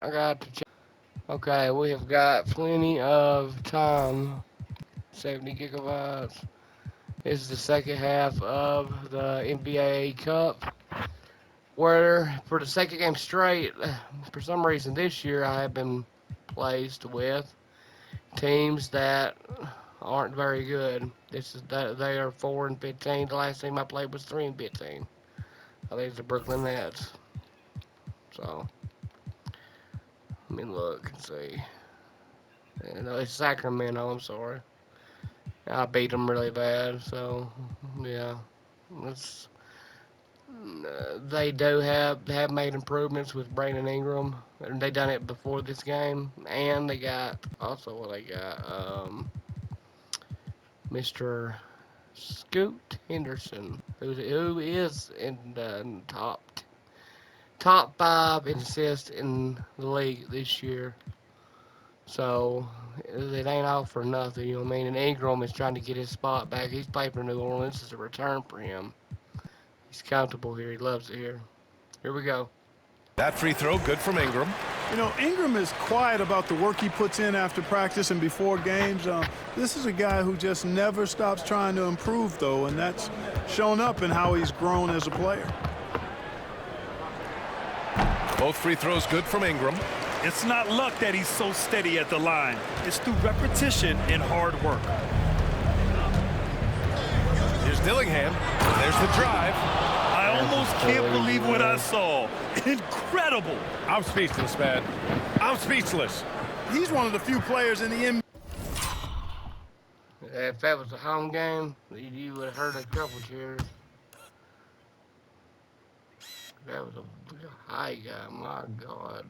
I got to check. Okay, we have got plenty of time. 70 gigabytes. This is the second half of the NBA Cup, where for the second game straight, for some reason this year I have been placed with teams that aren't very good. This is that they are 4-15. The last team I played was 3-15. I think it's the Brooklyn Nets. So let me look and see. No, it's Sacramento. I'm sorry. I beat them really bad. So yeah, it's they do have made improvements with Brandon Ingram. And they done it before this game, and they got also what they got. Mr. Scoot Henderson, who is in the top five in assists in the league this year. So it ain't all for nothing, you know what I mean? And Ingram is trying to get his spot back. He's played for New Orleans. This is a return for him. He's comfortable here. He loves it here. Here we go. That free throw, good from Ingram. You know, Ingram is quiet about the work he puts in after practice and before games. This is a guy who just never stops trying to improve, though, and that's shown up in how he's grown as a player. Both free throws good from Ingram. It's not luck that he's so steady at the line. It's through repetition and hard work. Here's Dillingham. There's the drive. I almost can't believe what I saw. Incredible. I'm speechless, man. I'm speechless. He's one of the few players in the NBA. If that was a home game, you would have heard a couple cheers. That was a high guy, my God.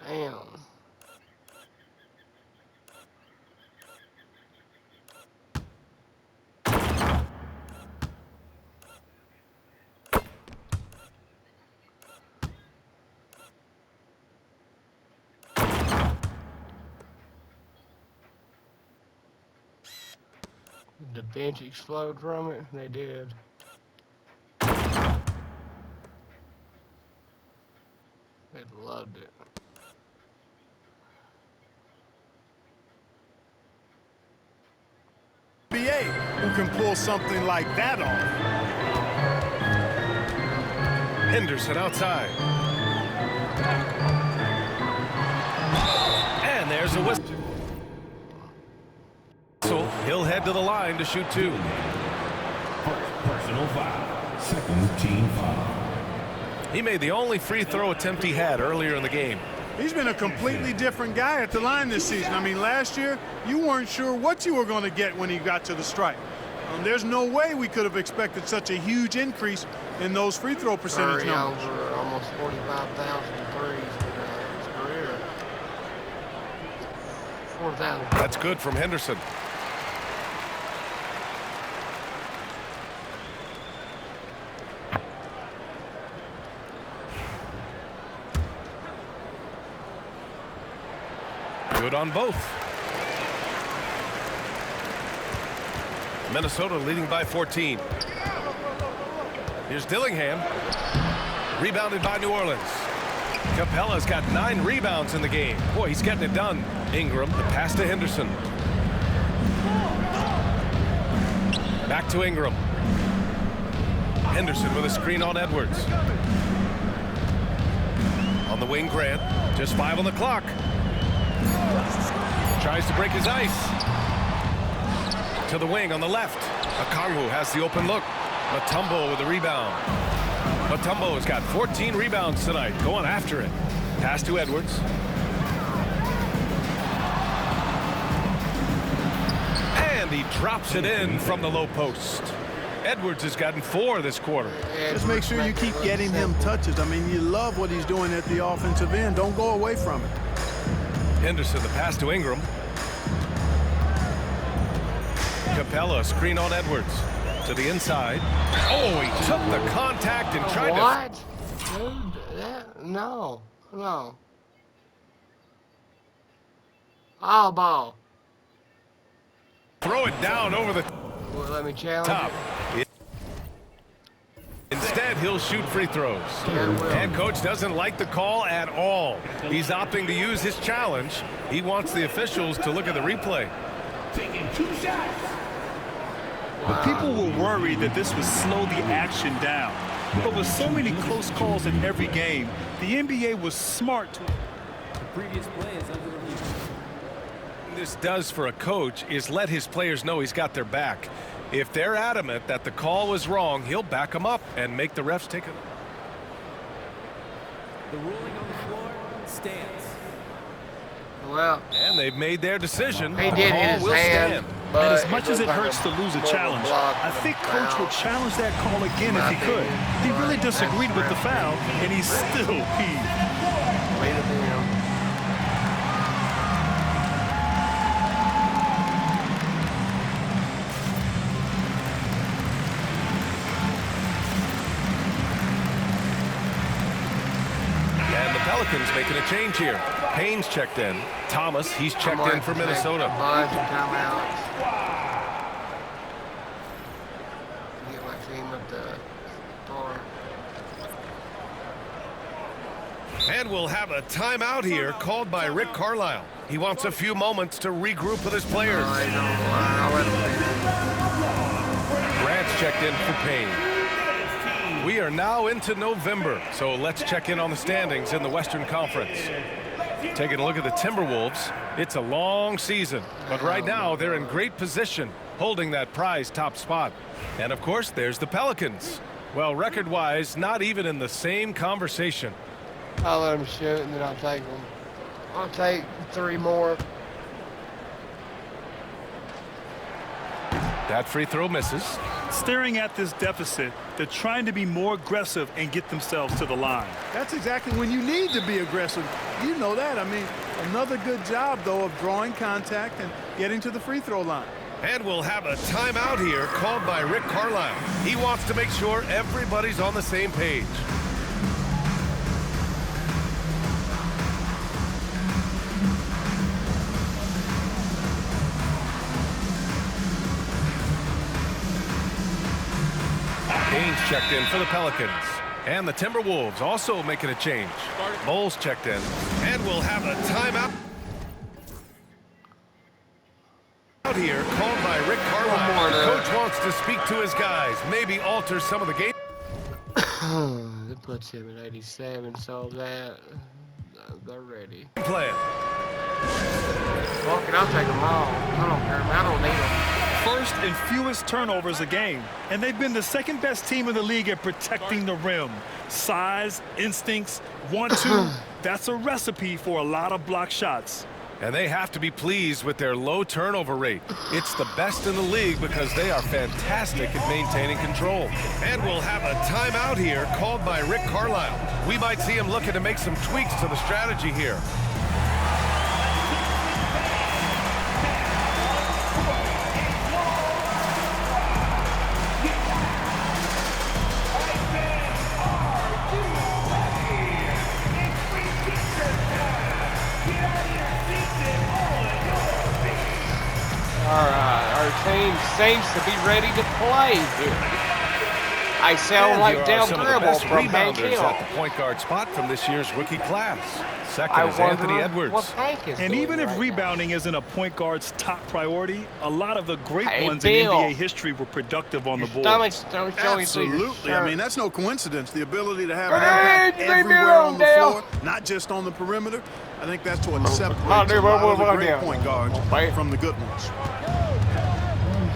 Damn. Did the bench explode from it? They did. They loved it. Who can pull something like that off. Henderson outside. And there's a whistle. So he'll head to the line to shoot two. Personal foul. Second team foul. He made the only free throw attempt he had earlier in the game. He's been a completely different guy at the line this season. I mean, last year, you weren't sure what you were going to get when he got to the stripe. There's no way we could have expected such a huge increase in those free throw percentage numbers. Over almost 45,000 threes for his career. 4,000. That's good from Henderson. Good on both. Minnesota leading by 14. Here's Dillingham. Rebounded by New Orleans. Capella's got 9 rebounds in the game. Boy, he's getting it done. Ingram, the pass to Henderson. Back to Ingram. Henderson with a screen on Edwards. On the wing, Grant. Just 5 on the clock. Tries to break his ice. To the wing on the left. Okongwu has the open look. Mutombo with the rebound. Mutombo's got 14 rebounds tonight. Going after it. Pass to Edwards. And he drops it in from the low post. Edwards has gotten 4 this quarter. Just make sure you keep getting him touches. I mean, you love what he's doing at the offensive end. Don't go away from it. Henderson, the pass to Ingram. Capella, screen on Edwards. To the inside. Oh, he took the contact and tried what? Dude, that, no. All ball. to throw it down over the Well, let me challenge top. it. Instead, he'll shoot free throws. Head coach doesn't like the call at all. He's opting to use his challenge. He wants the officials to look at the replay. Taking 2 shots. But people were worried that this would slow the action down. But with so many close calls in every game, the NBA was smart to... The previous play is under review. What this does for a coach is let his players know he's got their back. If they're adamant that the call was wrong, he'll back them up and make the refs take it. The ruling on the floor stands. Well, And they've made their decision. he The did call hit his will hand. stand. But And as much as it looked like hurts to lose a more of challenge, block I than think a Coach foul. would challenge that call again if he could. He really disagreed with the foul, and he's still peeved. Way to be him. And the Pelicans making a change here. Payne's checked in. Thomas, he's checked in for Minnesota. A bunch of timeouts. Get my team up the floor. And we'll have a timeout here called by Rick Carlisle. He wants a few moments to regroup with his players. I don't know. I'll let him finish. Grant's checked in for Payne. We are now into November, so let's check in on the standings in the Western Conference. Taking a look at the Timberwolves, it's a long season, but right now they're in great position, holding that prize top spot. And of course, there's the Pelicans. Well, record-wise, not even in the same conversation. I'll let him shoot and then I'll take them. I'll take 3 more. That free throw misses. Staring at this deficit, they're trying to be more aggressive and get themselves to the line. That's exactly when you need to be aggressive. You know that. I mean, another good job, though, of drawing contact and getting to the free throw line. And we'll have a timeout here called by Rick Carlisle. He wants to make sure everybody's on the same page. Payne's checked in for the Pelicans. And the Timberwolves also making a change. Mole's checked in. And we'll have a timeout out here called by Rick Carlisle. The coach wants to speak to his guys, maybe alter some of the game. That puts him at 87, so they're ready. Plan. Fuck it, I'll take them all. I don't care. I don't need them. First and fewest turnovers a game, and they've been the second best team in the league at protecting the rim. Size, instincts, 1-2, that's a recipe for a lot of block shots. And they have to be pleased with their low turnover rate. It's the best in the league because they are fantastic at maintaining control. And we'll have a timeout here called by Rick Carlisle. We might see him looking to make some tweaks to the strategy here. Alright, our team seems to be ready to play here. I sound And like here are Del some of the Gribble best from Hank rebounders Hill. at the point guard spot from this year's rookie class. Second I is wonder Anthony what Edwards. Hank is And doing even if right rebounding isn't a point guard's top priority, a lot of the great Hey, ones Bill. in NBA history were productive on the now. board. Stomach's don't show you through your Absolutely. I shirt. meast no coincidence. The ability to have an Hey, impact leave me everywhere alone, on the Dale. floor, not just on the perimeter. I think that's what separates I'll a do lot what of the I great do. point guards Right. from the good ones.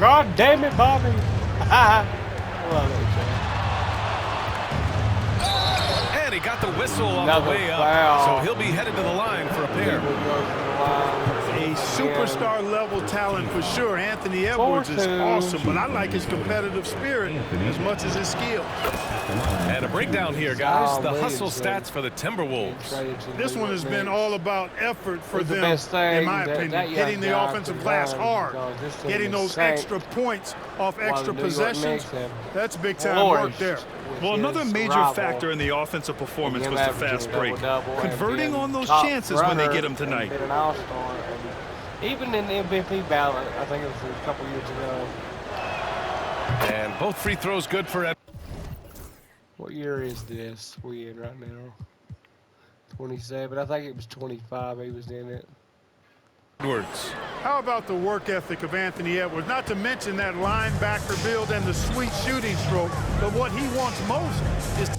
God damn it, Bobby. Love it, And he got the whistle on Another the way up. foul. So he'll be headed to the line for a pair. A superstar level talent for sure. Anthony Edwards is 4-2. awesome, but I like his competitive spirit as much as his skill. And a breakdown here, guys. Oh, The hustle Williamson. stats for the Timberwolves. This one has been all about effort for It's the them, best thing in my that opinion. young Hitting the guy offensive could glass learn, hard, because this team getting is those sank extra points off while extra the New York possessions. Knicks have That's big time flourished work there. with Well, another his major rival. factor in the offensive performance Him was the averaging fast break. double-double and Converting being on those top chances when they runner get them tonight. and been an all-star. And even in the MVP ballot, I think it was a couple years ago. And both free throws good for Ed. What year is this we in right now? 27. I think it was 25 he was in it. Edwards. How about the work ethic of Anthony Edwards? Not to mention that linebacker build and the sweet shooting stroke. But what he wants most is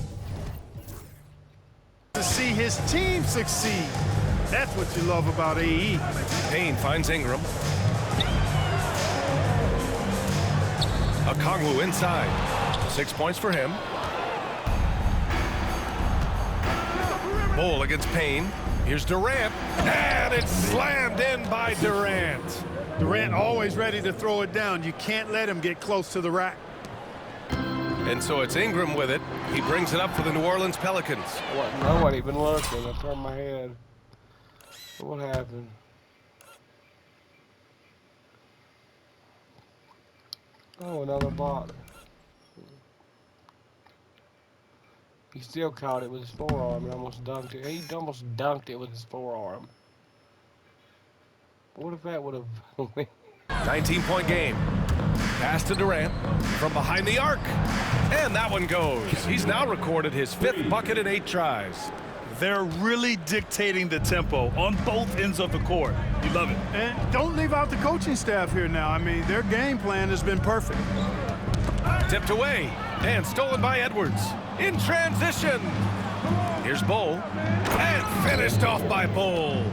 to see his team succeed. That's what you love about AE. Payne finds Ingram. Okongwu inside. 6 points for him. Ball against Payne. Here's Durant. And it's slammed in by Durant. Durant always ready to throw it down. You can't let him get close to the rack. And so it's Ingram with it. He brings it up for the New Orleans Pelicans. I wasn't even looking. I turned my head. What happened? Oh, another block. He still caught it with his forearm and almost dunked it. He almost dunked it with his forearm. What if that would have... 19-point game. Pass to Durant from behind the arc. And that one goes. He's now recorded his 5th bucket in 8 tries. They're really dictating the tempo on both ends of the court. You love it. And don't leave out the coaching staff here now. I mean, their game plan has been perfect. Tipped away and stolen by Edwards. In transition. Here's Bull. And finished off by Bull.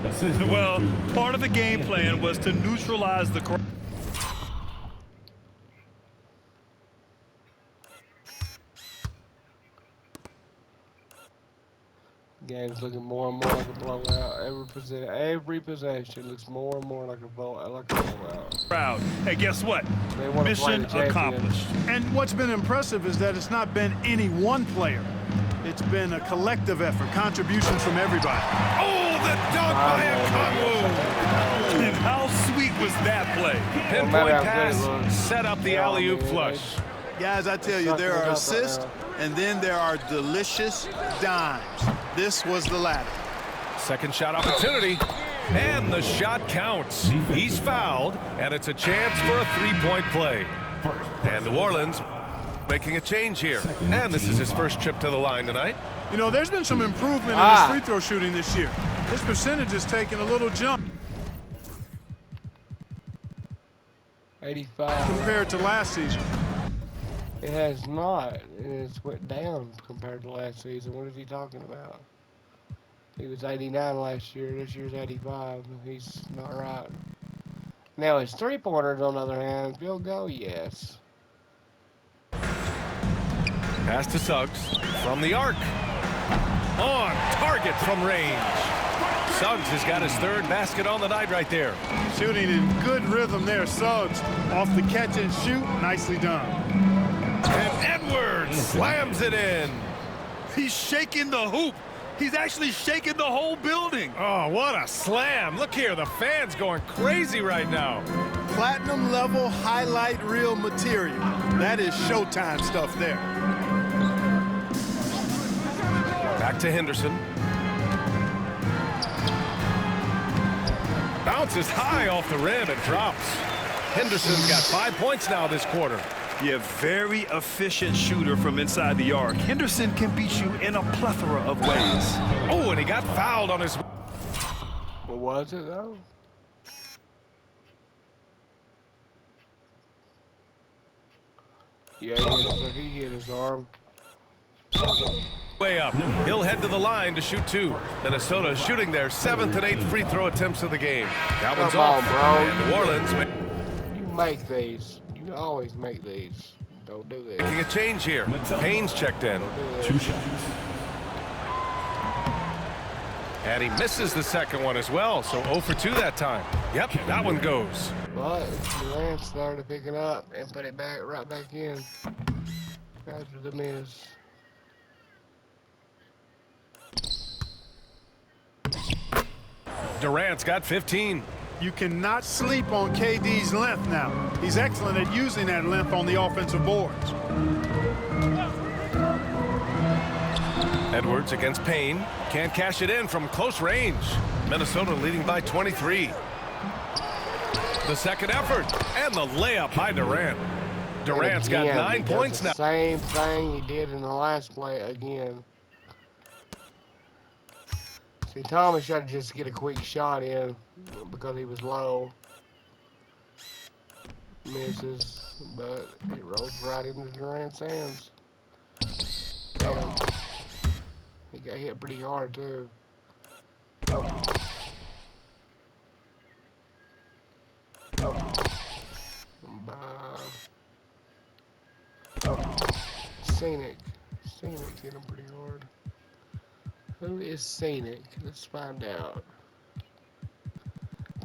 Well, part of the game plan was to neutralize the crowd. Game's looking more and more like a blowout. Every possession looks more and more like a blowout. Crowd. Hey, guess what? They want to play Mission the champion. accomplished. And what's been impressive is that it's not been any one player. It's been a collective effort, contributions from everybody. Oh, the dunk by Okongwu. And how sweet was that play? Pinpoint pass, set up the alley-oop flush. Guys, I tell you, there are assists, and then there are delicious dimes. This was the latter. Second shot opportunity, and the shot counts. He's fouled, and it's a chance for a 3-point play. And New Orleans making a change here. And this is his first trip to the line tonight. You know, there's been some improvement in his free throw shooting this year. His percentage is taking a little jump 85. compared to last season. It has not. It's went down compared to last season. What is he talking about? He was 89 last year. This year's 85. He's not right. Now his three-pointers, on the other hand, field goal, yes. Pass to Suggs from the arc. On target from range. Suggs has got his 3rd basket on the night right there. Shooting in good rhythm there. Suggs off the catch and shoot. Nicely done. And Edwards slams it in. He's shaking the hoop. He's actually shaking the whole building. Oh, what a slam. Look here, the fans going crazy right now. Platinum level highlight reel material. That is Showtime stuff there. Back to Henderson. Bounces high off the rim and drops. Henderson's got 5 points now this quarter. Yeah, very efficient shooter from inside the arc. Henderson can beat you in a plethora of ways. Oh, and he got fouled on his... What was it, though? Yeah, he hit his arm. Way up. He'll head to the line to shoot 2. Minnesota shooting their 7th and 8th free throw attempts of the game. That one's Come off. on, bro. And New Orleans You make these. You always make these. Don't do this. making a change here. Payne's checked in. 2 shots. And he misses the second one as well, so 0 for 2 that time. Yep, that one goes. But Durant started picking up and put it right back in after the miss. Durant's got 15. You cannot sleep on KD's length now. He's excellent at using that length on the offensive boards. Edwards against Payne. Can't cash it in from close range. Minnesota leading by 23. The second effort and the layup by Durant. Durant's got Again, 9 he does points the now. same thing he did in the last play again. See, Thomas tried to just get a quick shot in because he was low. Misses, but it rolls right into Durant's hands. Damn. He got hit pretty hard, too. Scenic. Scenic hit him pretty hard. Who is Scenic? Let's find out.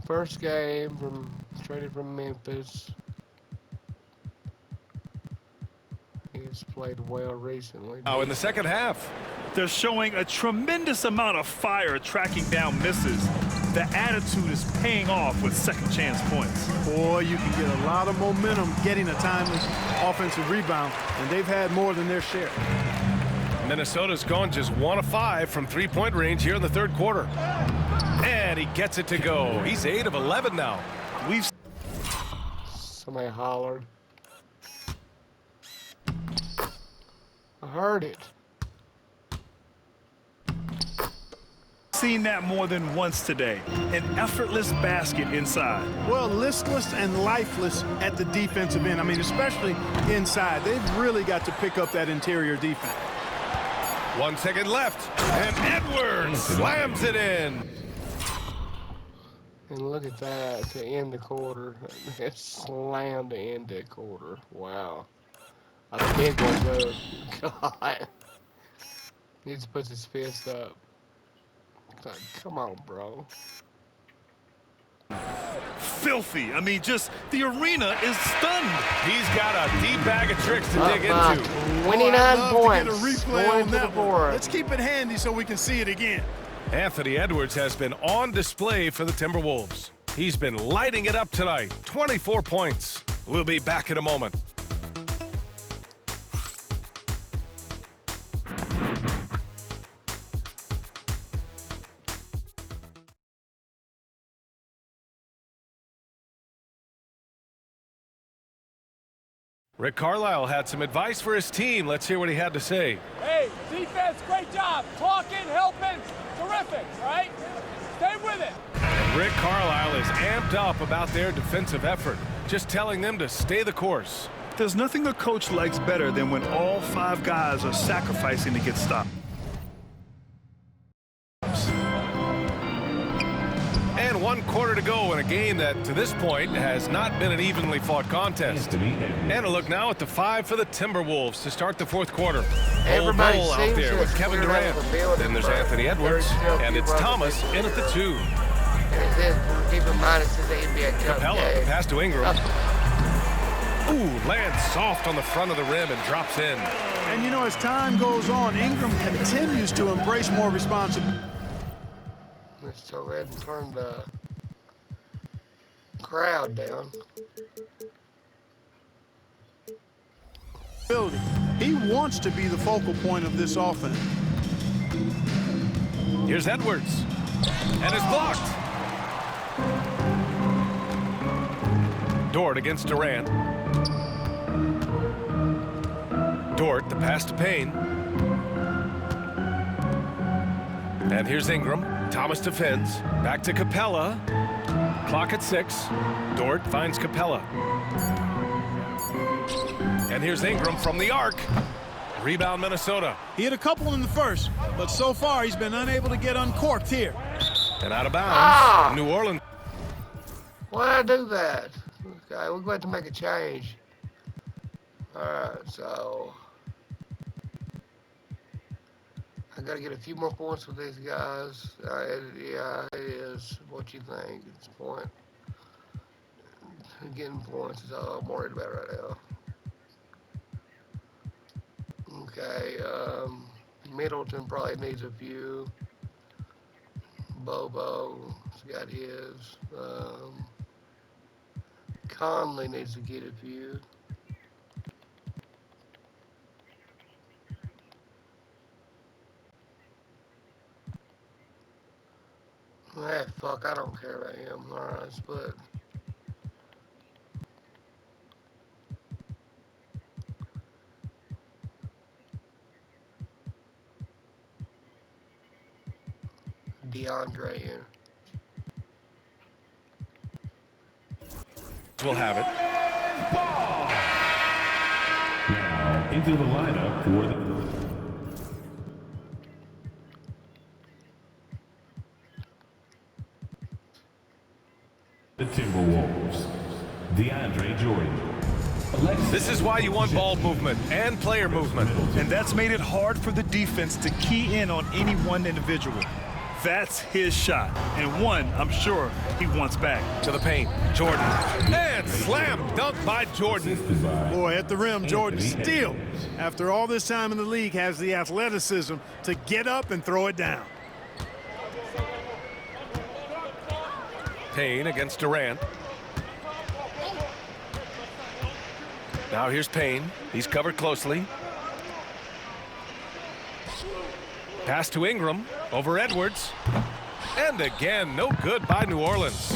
First game traded from Memphis. He's played well recently. Now in the second half. They're showing a tremendous amount of fire tracking down misses. The attitude is paying off with second chance points. Boy, you can get a lot of momentum getting a timely offensive rebound, and they've had more than their share. Minnesota's gone just 1 of 5 from three-point range here in the third quarter. And he gets it to go. He's 8 of 11 now. We've Somebody hollered. I heard it. seen that more than once today. An effortless basket inside. Well, listless and lifeless at the defensive end. I mean, especially inside. They've really got to pick up that interior defense. 1 second left, and Edwards slams it in. And look at that to end the quarter. It slammed to end the quarter. Wow. A big one, though. God. He just puts his fist up. God, come on, bro. Filthy. I mean, just the arena is stunned. He's got a deep bag of tricks to dig into. 29 I'd love points. to get a replay Going on to the that one. board. Let's keep it handy so we can see it again. Anthony Edwards has been on display for the Timberwolves. He's been lighting it up tonight. 24 points. We'll be back in a moment. Rick Carlisle had some advice for his team. Let's hear what he had to say. Hey, defense, great job. Talking, helping, terrific, all right? Stay with it. Rick Carlisle is amped up about their defensive effort, just telling them to stay the course. There's nothing a coach likes better than when all 5 guys are sacrificing to get stopped. And 1 quarter to go in a game that, to this point, has not been an evenly fought contest. And a look now at the 5 for the Timberwolves to start the 4th quarter. Everybody Bol out seems there to with have Kevin cleared out Durant. the building, Then there's but Anthony Edwards, there's still and it's people Thomas running in at the 2. And it says, keep in mind, it's the NBA Cup Capella game. pass to Ingram. Ooh, lands soft on the front of the rim and drops in. And, you know, as time goes on, Ingram continues to embrace more responsibility. Let's go ahead and turn the crowd down. He wants to be the focal point of this offense. Here's Edwards. And it's blocked. Dort against Durant. Dort, the pass to Payne. And here's Ingram. Thomas defends. Back to Capella. Clock at 6. Dort finds Capella. And here's Ingram from the arc. Rebound Minnesota. He had a couple in the first, but so far he's been unable to get uncorked here. And out of bounds. New Orleans. Why did I do that? Okay, we're going to make a change. Alright, so I gotta get a few more points with these guys. Yeah, it is what you think. It's a point. Getting points is all I'm worried about right now. Okay, Middleton probably needs a few. Bobo's got his. Conley needs to get a few. Ah, fuck, I don't care about him. Alright, split. DeAndre in. We'll have it. Now into the lineup for the Timberwolves, DeAndre Jordan. This is why you want ball movement and player movement. And that's made it hard for the defense to key in on any one individual. That's his shot, and one I'm sure he wants back. To the paint, Jordan. And slam dunk by Jordan. Boy, at the rim, Jordan still, after all this time in the league, has the athleticism to get up and throw it down. Payne against Durant. Now here's Payne. He's covered closely. Pass to Ingram over Edwards. And again, no good by New Orleans.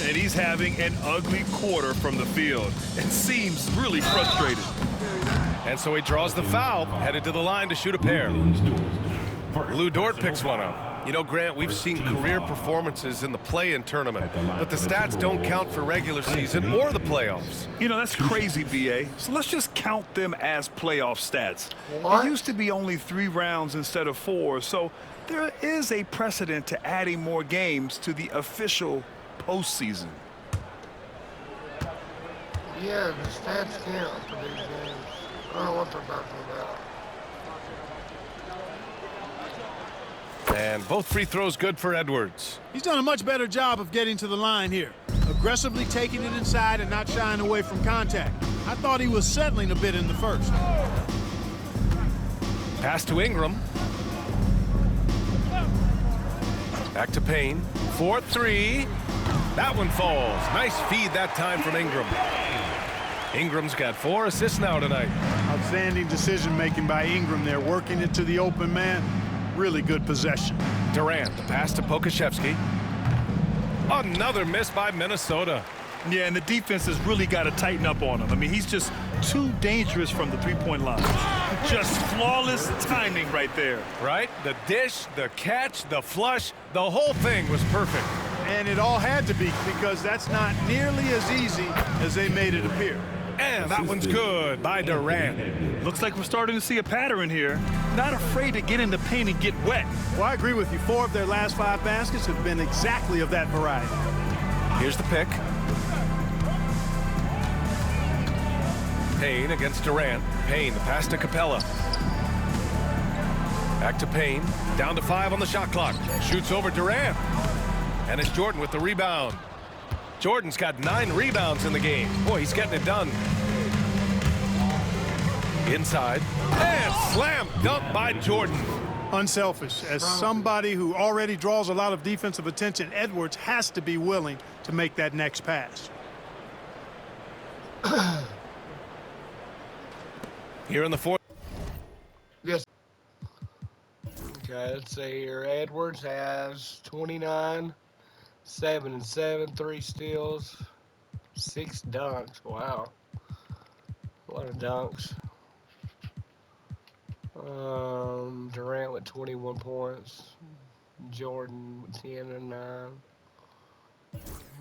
And he's having an ugly quarter from the field and seems really frustrated. And so he draws the foul, headed to the line to shoot a pair. Lou Dort picks one up. You know, Grant, we've seen career performances in the play-in tournament, but the stats don't count for regular season or the playoffs. You know, that's crazy, B.A. So let's just count them as playoff stats. What? It used to be only 3 rounds instead of 4, so there is a precedent to adding more games to the official postseason. Yeah, the stats count for these games. I don't know what they're talking about. And both free throws good for Edwards. He's done a much better job of getting to the line here, aggressively taking it inside and not shying away from contact. I thought he was settling a bit in the first. Pass to Ingram. Back to Payne. 4-3. That one falls. Nice feed that time from Ingram. Ingram's got 4 assists now tonight. Outstanding decision-making by Ingram there, working it to the open man. Really good possession. Durant, the pass to Pokashevsky. Another miss by Minnesota. Yeah, and the defense has really got to tighten up on him. I mean, he's just too dangerous from the three-point line. Just flawless timing right there. Right? The dish, the catch, the flush, the whole thing was perfect. And it all had to be, because that's not nearly as easy as they made it appear. And that one's good by Durant. Looks like we're starting to see a pattern here. Not afraid to get in the paint and get wet. Well, I agree with you. 4 of their last 5 baskets have been exactly of that variety. Here's the pick. Payne against Durant. Payne, the pass to Capella. Back to Payne. Down to 5 on the shot clock. Shoots over Durant. And it's Jordan with the rebound. Jordan's got 9 rebounds in the game. Boy, he's getting it done. Inside. And slam dunk by Jordan. Unselfish. As somebody who already draws a lot of defensive attention, Edwards has to be willing to make that next pass. Here in the 4th. Yes. Okay, let's see here. Edwards has 29, 7 and 7, 3 steals, 6 dunks. Wow. A lot of dunks. Durant with 21 points. Jordan with 10 and 9.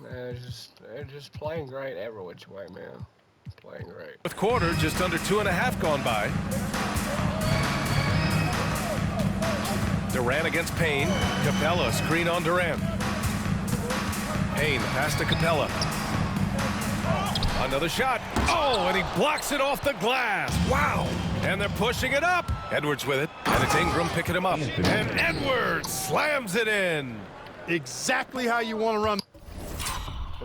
They're just playing great every which way, man. Playing great. Fourth quarter, just under 2.5 gone by. Durant against Payne. Capella, screen on Durant. Payne, pass to Capella. Another shot. Oh, and he blocks it off the glass. Wow. And they're pushing it up. Edwards with it. And it's Ingram picking him up. And Edwards slams it in. Exactly how you want to run.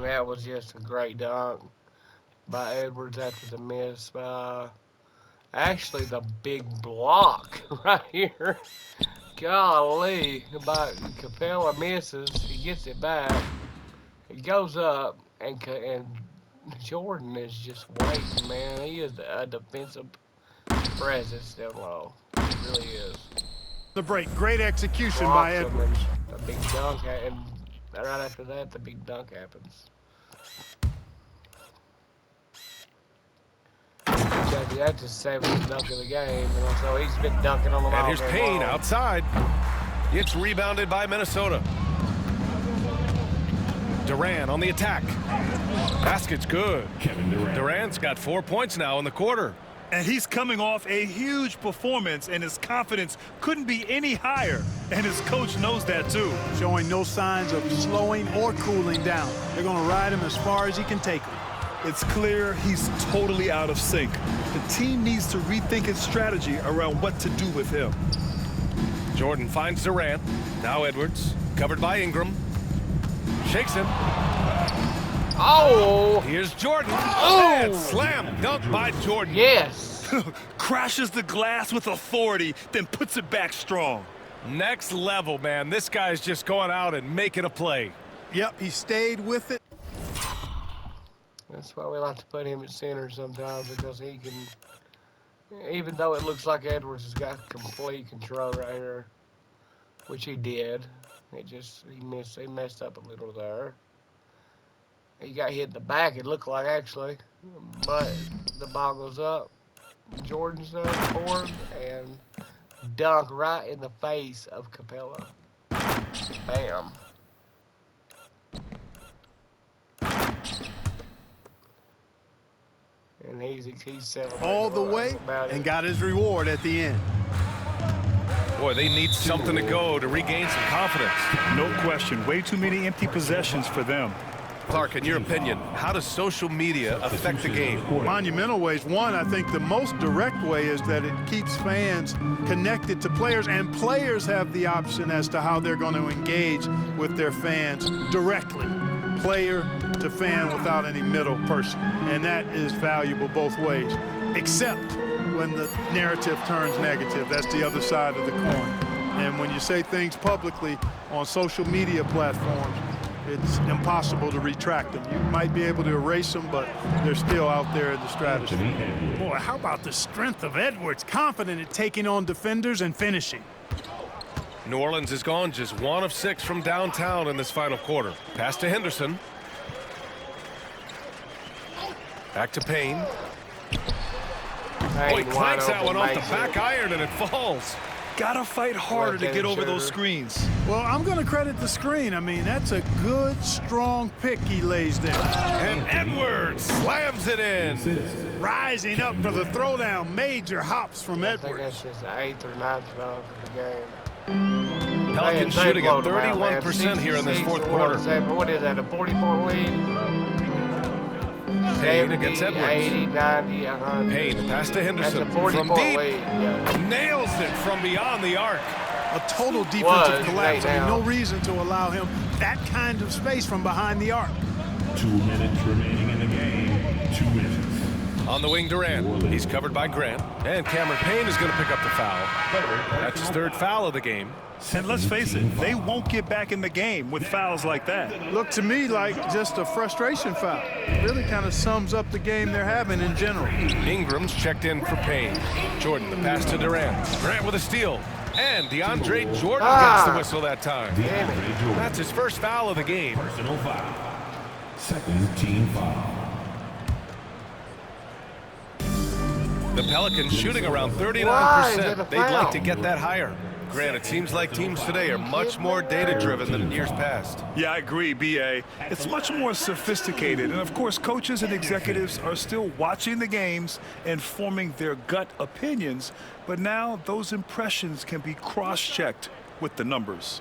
That was just a great dunk by Edwards after the miss by actually the big block right here. Golly, by Capella misses, he gets it back, it goes up, and Jordan is just waiting, man. He is a defensive presence down low. He really is. The break, great execution by Edwards. A big dunk, and right after that, the big dunk happens. That's his 7th dunk of the game, and so he's been dunking on the And here's Payne outside. It's rebounded by Minnesota. Durant on the attack. Basket's good. Kevin Durant. Durant's got 4 points now in the quarter. And he's coming off a huge performance, and his confidence couldn't be any higher. And his coach knows that, too. Showing no signs of slowing or cooling down. They're going to ride him as far as he can take him. It's clear he's totally out of sync. The team needs to rethink its strategy around what to do with him. Jordan finds Durant. Now Edwards, covered by Ingram. Shakes him. Oh! Here's Jordan. Oh! And slam dunk by Jordan. Yes! Crashes the glass with authority, then puts it back strong. Next level, man. This guy's just going out and making a play. Yep, he stayed with it. That's why we like to put him at center sometimes, because he can, even though it looks like Edwards has got complete control right here, which he did. He messed up a little there. He got hit in the back, it looked like, actually. But the ball goes up. Jordan's there for him, and dunk right in the face of Capella. Bam. And he's celebrating All the way and got his reward at the end. Boy, they need something to go to regain some confidence. No question. Way too many empty possessions for them. Clark, in your opinion, how does social media affect the game? Monumental ways. One, I think the most direct way is that it keeps fans connected to players, and players have the option as to how they're going to engage with their fans directly. Player to fan without any middle person. And that is valuable both ways, except when the narrative turns negative. That's the other side of the coin. And when you say things publicly on social media platforms, it's impossible to retract them. You might be able to erase them, but they're still out there in the strategy. Boy, how about the strength of Edwards? Confident at taking on defenders and finishing. New Orleans has gone just 1 of 6 from downtown in this final quarter. Pass to Henderson. Back to Payne. Oh, he clanks that one off the back iron and it falls. Gotta fight harder to get over those screens. Well, I'm going to credit the screen. I mean, that's a good, strong pick he lays there. And Edwards slams it in. Rising up for the throwdown. Major hops from I think Edwards. that's his 8th or 9th foul for the game. Pelicans shooting at 31% here in this fourth quarter. What is that, a 44 lead? Payne against 70, Edwards. 80, 90, 100. Payne, pass to Henderson. That's a 44 from deep. lead. Yeah. Nails it from beyond the arc. A total defensive Was collapse. I mean, now. no reason to allow him that kind of space from behind the arc. 2 minutes remaining in the game. 2 minutes. On the wing, Durant. He's covered by Grant. And Cameron Payne is going to pick up the foul. That's his 3rd foul of the game. And let's face it, they won't get back in the game with fouls like that. Looked to me like just a frustration foul. It really kind of sums up the game they're having in general. Ingram's checked in for Payne. Jordan, the pass to Durant. Grant with a steal. And DeAndre Jordan gets the whistle that time. DeAndre Jordan. That's his 1st foul of the game. Personal foul. 2nd team foul. The Pelicans shooting around Why is it a 39%. They'd like foul? to get that higher. Grant, it seems like teams today are much more data-driven than in years past. Yeah, I agree, B.A. It's much more sophisticated. And, of course, coaches and executives are still watching the games and forming their gut opinions. But now those impressions can be cross-checked with the numbers.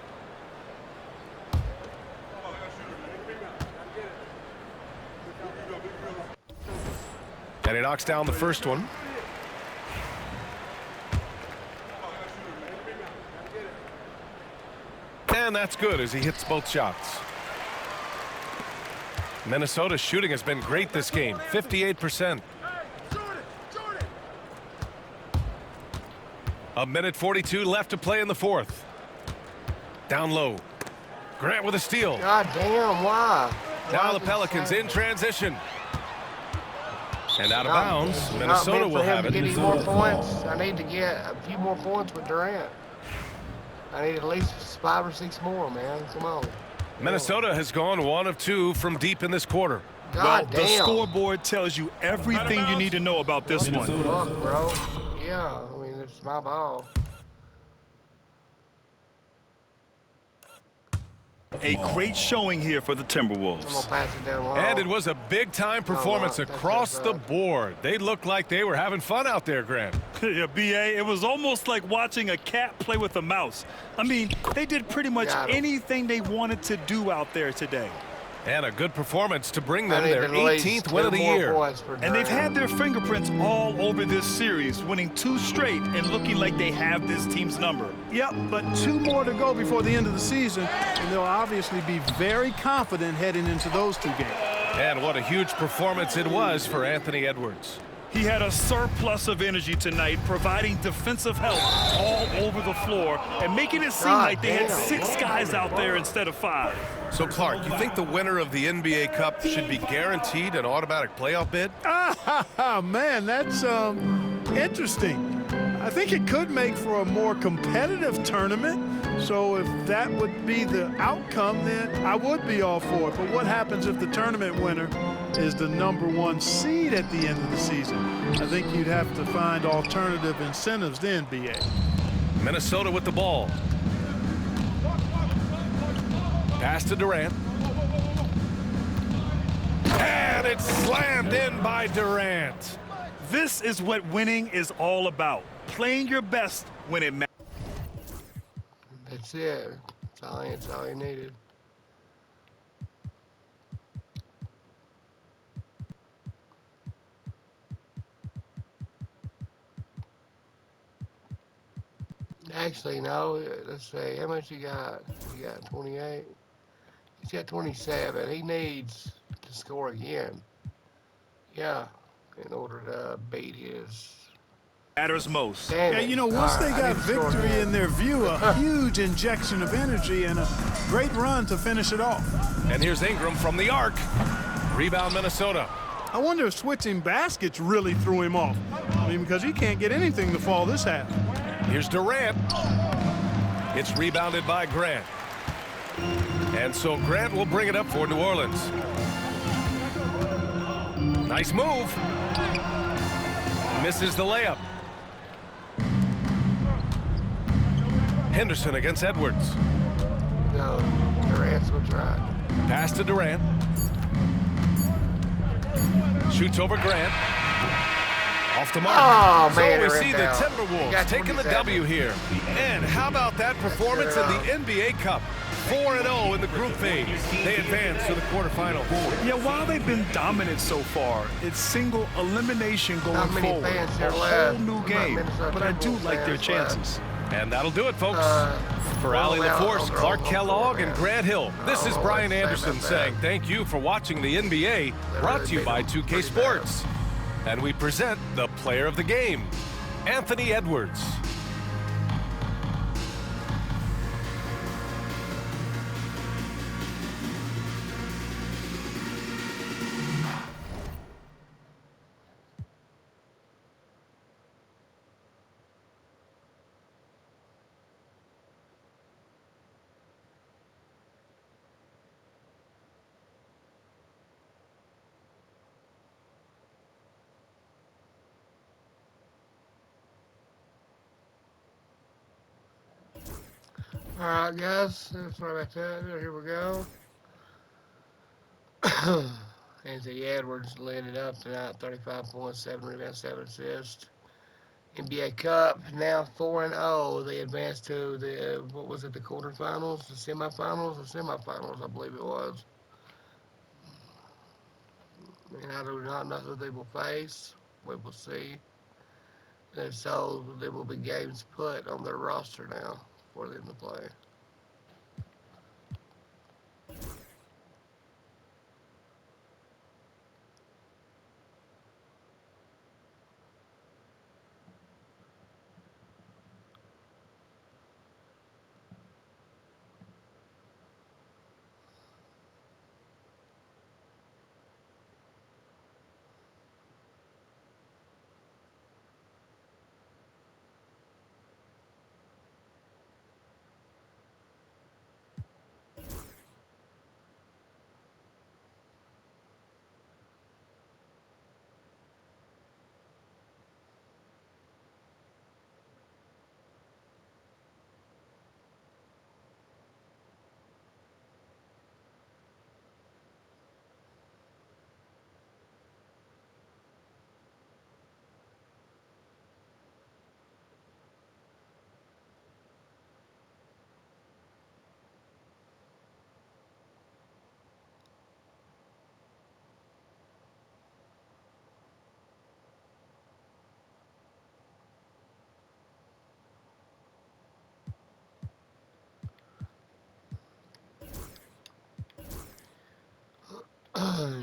And he knocks down the first one. And that's good as he hits both shots. Minnesota's shooting has been great this game, 58%. A minute 42 left to play in the 4th. Down low. Grant with a steal. God damn, why? Now the Pelicans in transition. And out of bounds, Minnesota will have it. Get any more points. I need to get a few more points with Durant. I need at least 5 or 6 more, man. Come on. Minnesota has gone 1 of 2 from deep in this quarter. God The damn. scoreboard tells you everything you need to know about this one. Fuck, bro. Yeah, I mean, it's my ball. A great showing here for the I'm gonna Timberwolves. pass it down low. And it was a big-time performance that's across just, the board. They looked like they were having fun out there, Grant. Yeah, B.A., it was almost like watching a cat play with a mouse. I mean, they did pretty much Got 'em. anything they wanted to do out there today. And a good performance to bring I them need their at least 18th win of the 2 more year. points per And they've drive. had their fingerprints all over this series, winning 2 straight and looking like they have this team's number. Yep, but 2 more to go before the end of the season, and they'll obviously be very confident heading into those 2 games. And what a huge performance it was for Anthony Edwards. He had a surplus of energy tonight, providing defensive help all over the floor and making it seem like they had 6 guys out there instead of 5. So, Clark, you think the winner of the NBA Cup should be guaranteed an automatic playoff bid? Man, that's interesting. I think it could make for a more competitive tournament. So if that would be the outcome, then I would be all for it. But what happens if the tournament winner is the #1 seed at the end of the season? I think you'd have to find alternative incentives then, B.A. Minnesota with the ball. Pass to Durant. And it's slammed in by Durant. This is what winning is all about, playing your best when it matters. That's it. That's all you needed. Actually, no. Let's see. How much you got? You got 28. He's got 27. He needs to score again. Yeah, in order to beat his. Matters most. Damn Yeah, it. you know, once All they right, I got need to score victory again. in their view, a huge injection of energy and a great run to finish it off. And here's Ingram from the arc. Rebound Minnesota. I wonder if switching baskets really threw him off. I mean, because he can't get anything to fall this half. Here's Durant. It's rebounded by Grant. And so Grant will bring it up for New Orleans. Nice move. Misses the layup. Henderson against Edwards. No, Durant's will try. Pass to Durant. Shoots over Grant. Off to Martin. Oh, So man, we they're see in the down. He Timberwolves got taking the 27. W here. And how about that performance in the NBA Cup? 4-0 in the group phase. They advance to the quarterfinals. Yeah, while they've been dominant so far, it's single elimination going Not many forward. fans A here whole left. new Not game, Minnesota but I do Timberwolves like their fans left. chances. And that'll do it, folks. For well, Ali well, LaForce, they're Clark all Kellogg, over, and man. Grant Hill, this is Oh, Brian let's say Anderson about that. saying thank you for watching the NBA, brought to you by 2K Sports. And we present the player of the game, Anthony Edwards. All right, guys. Sorry about that. Here we go. Anthony Edwards led it up tonight. 35 points, 7 rebounds, 7 assists. NBA Cup now 4-0. They advanced to the what was it? The quarterfinals, the semifinals, I believe it was. And I do not know who they will face. We will see. And so there will be games put on their roster now for them to play.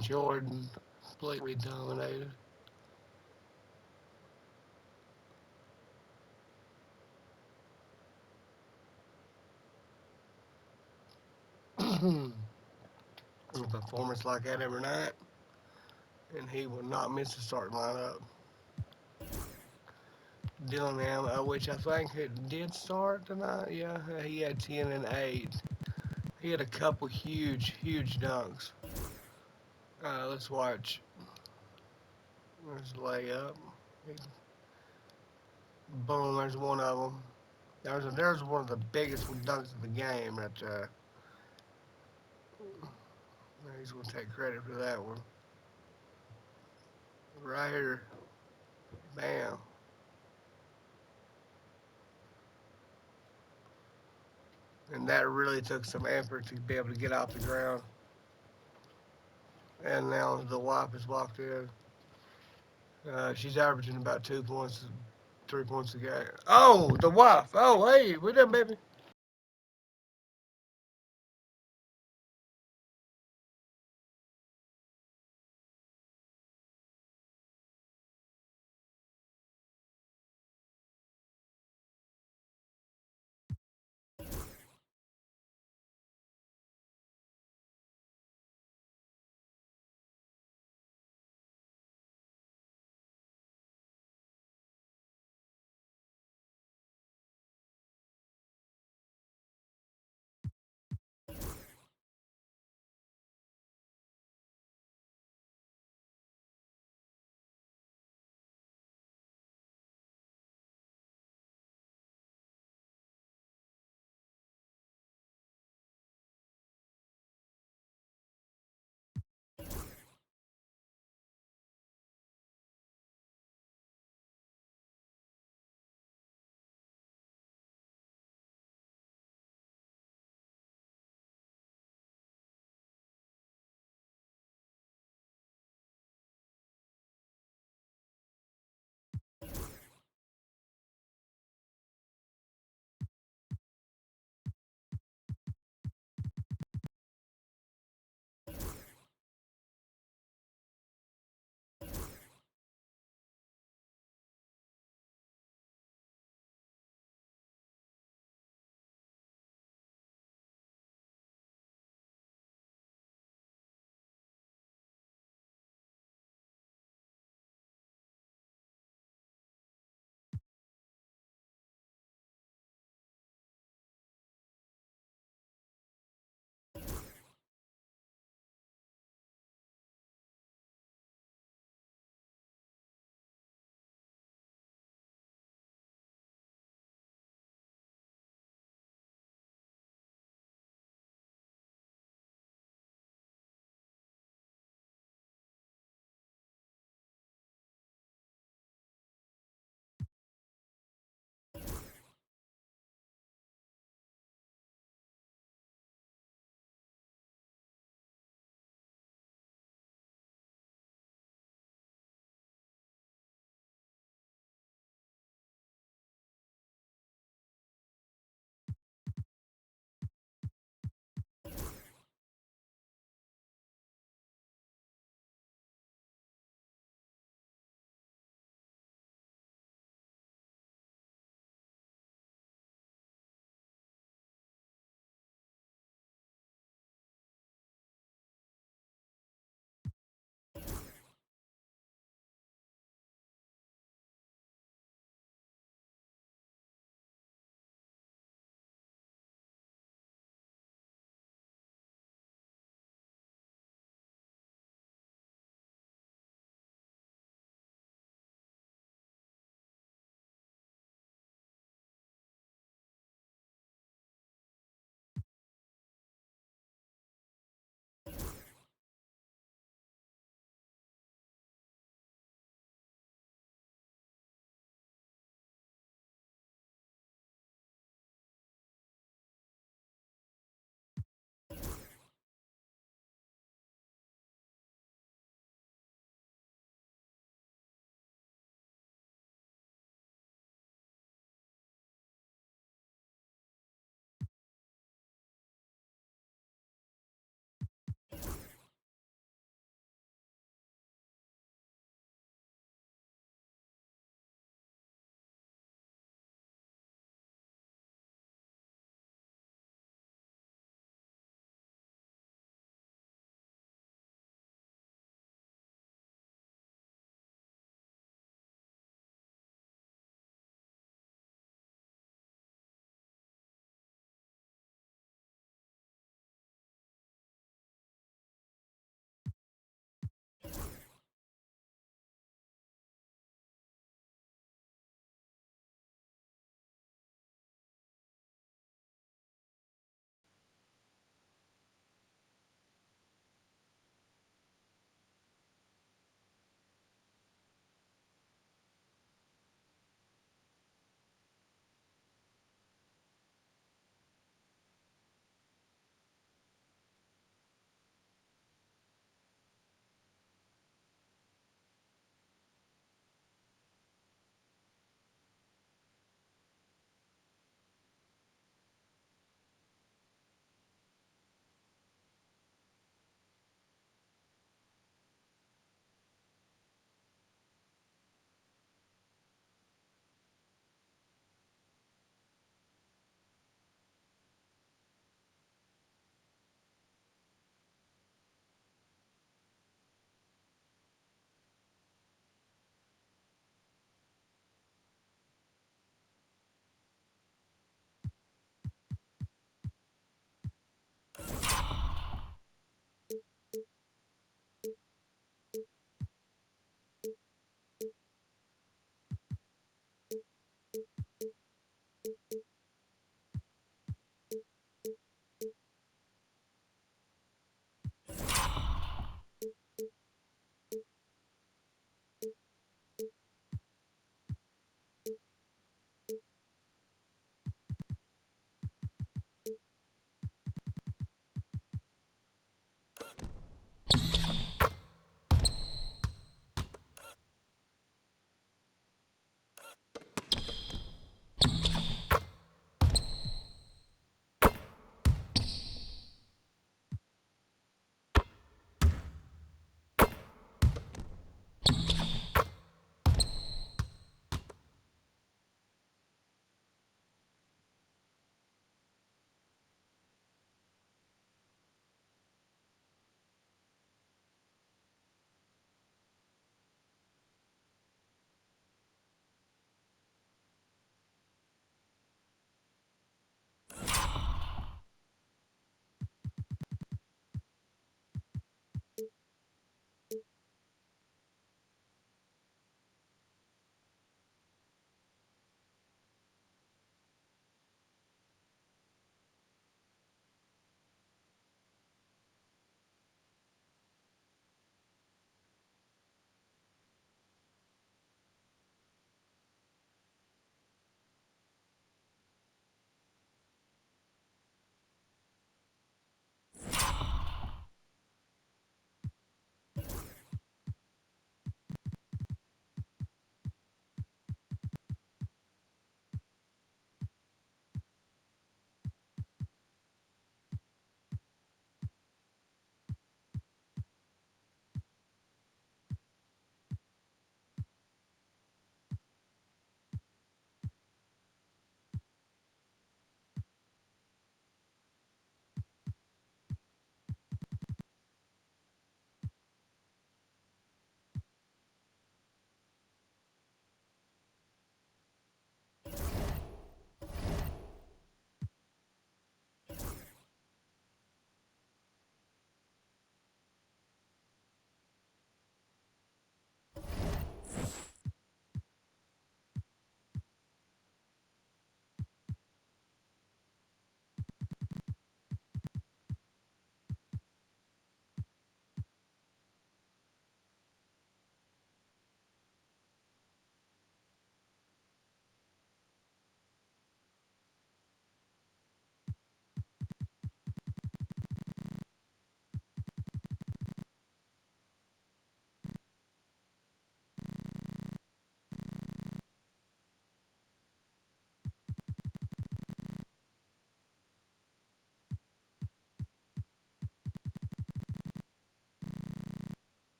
Jordan completely dominated. A performance like that every night, and he will not miss the starting lineup. Dillingham, which I think it did start tonight. Yeah, he had 10 and 8. He had a couple huge dunks. Let's watch. There's a layup. Boom, there's one of them. There's one of the biggest dunks of the game right there. He's going to take credit for that one. Right here. Bam. And that really took some effort to be able to get off the ground. And now the wife is walked in. She's averaging about 2 points, 3 points a game. Oh, the wife. Oh, hey, we done, baby.